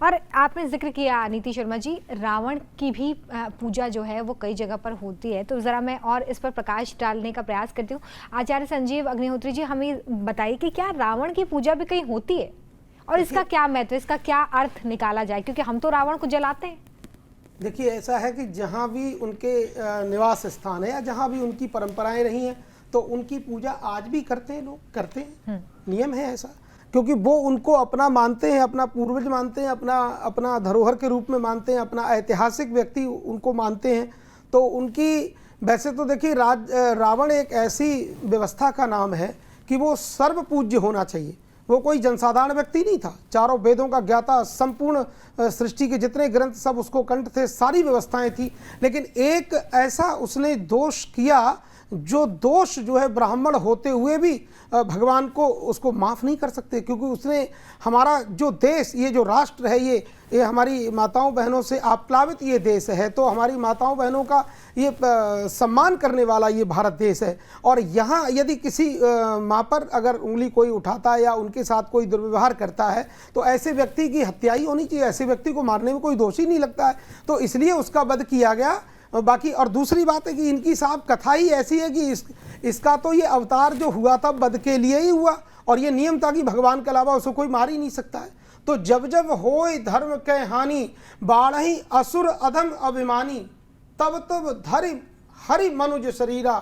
और आपने जिक्र किया नीति शर्मा जी, रावण की भी पूजा जो है वो कई जगह पर होती है, तो ज़रा मैं और इस पर प्रकाश डालने का प्रयास करती हूँ। आचार्य संजीव अग्निहोत्री जी, हमें बताइए कि क्या रावण की पूजा भी कहीं होती है और इसका क्या महत्व, इसका क्या अर्थ निकाला जाए, क्योंकि हम तो रावण को जलाते हैं। देखिए, ऐसा है कि जहाँ भी उनके निवास स्थान है या जहाँ भी उनकी परंपराएं रही हैं तो उनकी पूजा आज भी करते हैं, लोग करते हैं, नियम है ऐसा, क्योंकि वो उनको अपना मानते हैं, अपना पूर्वज मानते हैं, अपना धरोहर के रूप में मानते हैं, अपना ऐतिहासिक व्यक्ति उनको मानते हैं। तो उनकी वैसे तो देखिए, रावण एक ऐसी व्यवस्था का नाम है कि वो सर्व पूज्य होना चाहिए। वो कोई जनसाधारण व्यक्ति नहीं था, चारों वेदों का ज्ञाता, संपूर्ण सृष्टि के जितने ग्रंथ सब उसको कंठ थे, सारी व्यवस्थाएं थी। लेकिन एक ऐसा उसने दोष किया जो दोष जो है ब्राह्मण होते हुए भी भगवान को उसको माफ़ नहीं कर सकते, क्योंकि उसने हमारा जो देश, ये जो राष्ट्र है, ये हमारी माताओं बहनों से आप्लावित ये देश है, तो हमारी माताओं बहनों का ये सम्मान करने वाला ये भारत देश है। और यहाँ यदि किसी माँ पर अगर उंगली कोई उठाता है या उनके साथ कोई दुर्व्यवहार करता है तो ऐसे व्यक्ति की हत्या ही होनी चाहिए, ऐसे व्यक्ति को मारने में कोई दोष ही नहीं लगता है। तो इसलिए उसका वध किया गया। बाकी और दूसरी बात है कि इनकी साहब कथा ही ऐसी है कि इसका तो ये अवतार जो हुआ था वध के लिए ही हुआ, और ये नियम था कि भगवान के अलावा उसको कोई मार ही नहीं सकता है। तो जब जब होय धर्म के हानि, बाढ़ही असुर अधम अभिमानी, तब तब धरि हरि मनुज शरीरा,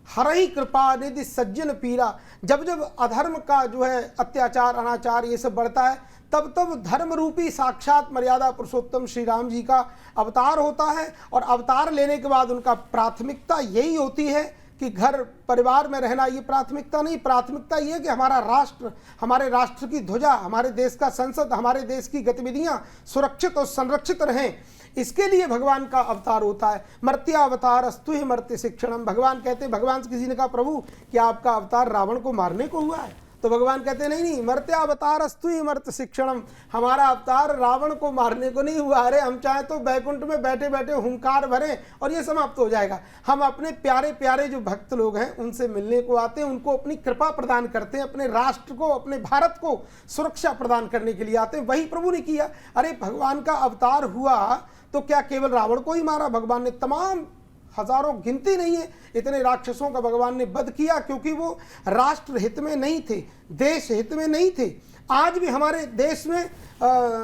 हरहि कृपा निधि सज्जन पीरा। जब जब अधर्म का जो है अत्याचार, अनाचार ये सब बढ़ता है, तब तब धर्म रूपी साक्षात मर्यादा पुरुषोत्तम श्री राम जी का अवतार होता है। और अवतार लेने के बाद उनका प्राथमिकता यही होती है कि घर परिवार में रहना, ये प्राथमिकता नहीं, प्राथमिकता ये कि हमारा राष्ट्र, हमारे राष्ट्र की ध्वजा, हमारे देश का संसद, हमारे देश की गतिविधियां सुरक्षित और संरक्षित रहें, इसके लिए भगवान का अवतार होता है। मर्त्यावतार अस्तु ही मर्त्य शिक्षणम। भगवान कहते हैं, भगवान से किसी ने कहा प्रभु क्या आपका अवतार रावण को मारने को हुआ है? तो भगवान कहते नहीं नहीं, मर्त्यावतार अस्तु ही मर्त्य शिक्षणम, हमारा अवतार रावण को मारने को नहीं हुआ। अरे हम चाहे तो बैकुंठ में बैठे बैठे हुंकार भरें और ये समाप्त हो जाएगा। हम अपने प्यारे प्यारे जो भक्त लोग हैं उनसे मिलने को आते हैं, उनको अपनी कृपा प्रदान करते हैं, अपने राष्ट्र को, अपने भारत को सुरक्षा प्रदान करने के लिए आते हैं। वही प्रभु ने किया। अरे भगवान का अवतार हुआ तो क्या केवल रावण को ही मारा? भगवान ने तमाम हजारों, गिनती नहीं है, इतने राक्षसों का भगवान ने वध किया, क्योंकि वो राष्ट्र हित में नहीं थे, देश हित में नहीं थे। आज भी हमारे देश में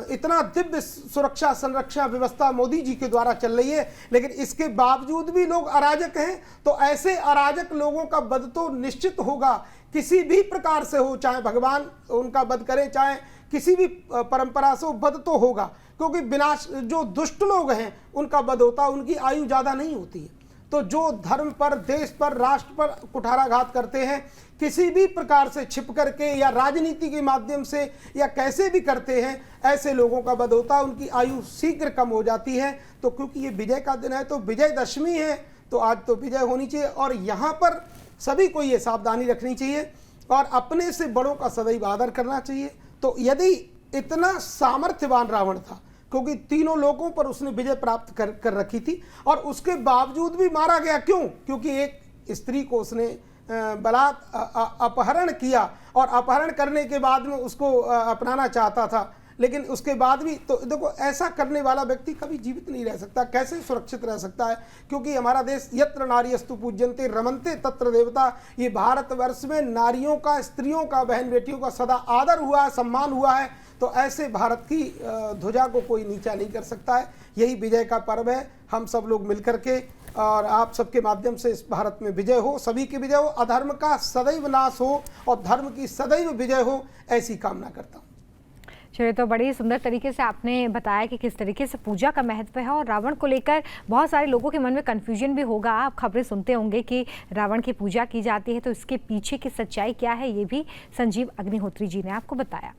इतना दिव्य सुरक्षा संरक्षा व्यवस्था मोदी जी के द्वारा चल रही है, लेकिन इसके बावजूद भी लोग अराजक हैं। तो ऐसे अराजक लोगों का वध तो निश्चित होगा, किसी भी प्रकार से हो, चाहे भगवान उनका वध करे, चाहे किसी भी परंपरा से वध तो होगा, क्योंकि विनाश, जो दुष्ट लोग हैं उनका वध होता है, उनकी आयु ज़्यादा नहीं होती है। तो जो धर्म पर, देश पर, राष्ट्र पर कुठाराघात करते हैं, किसी भी प्रकार से छिप करके या राजनीति के माध्यम से या कैसे भी करते हैं, ऐसे लोगों का वध होता है, उनकी आयु शीघ्र कम हो जाती है। तो क्योंकि ये विजय का दिन है, तो विजयदशमी है, तो आज तो विजय होनी चाहिए। और यहाँ पर सभी को ये सावधानी रखनी चाहिए और अपने से बड़ों का सदैव आदर करना चाहिए। तो यदि इतना सामर्थ्यवान रावण था, क्योंकि तीनों लोगों पर उसने विजय प्राप्त कर रखी थी, और उसके बावजूद भी मारा गया। क्यों? क्योंकि एक स्त्री को उसने बलात् अपहरण किया, और अपहरण करने के बाद में उसको अपनाना चाहता था, लेकिन उसके बाद भी तो देखो, ऐसा करने वाला व्यक्ति कभी जीवित नहीं रह सकता, कैसे सुरक्षित रह सकता है? क्योंकि हमारा देश यत्र नार्यस्तु पूज्यन्ते रमन्ते तत्र देवता, ये भारतवर्ष में नारियों का, स्त्रियों का, बहन बेटियों का सदा आदर हुआ है, सम्मान हुआ है। तो ऐसे भारत की ध्वजा को कोई नीचा नहीं कर सकता है। यही विजय का पर्व है। हम सब लोग मिलकर के और आप सबके माध्यम से इस भारत में विजय हो, सभी की विजय हो, अधर्म का सदैव नाश हो और धर्म की सदैव विजय हो, ऐसी कामना करता हूँ। चलिए, तो बड़ी सुंदर तरीके से आपने बताया कि किस तरीके से पूजा का महत्व है, और रावण को लेकर बहुत सारे लोगों के मन में कन्फ्यूजन भी होगा। आप खबरें सुनते होंगे कि रावण की पूजा की जाती है, तो इसके पीछे की सच्चाई क्या है, ये भी संजीव अग्निहोत्री जी ने आपको बताया।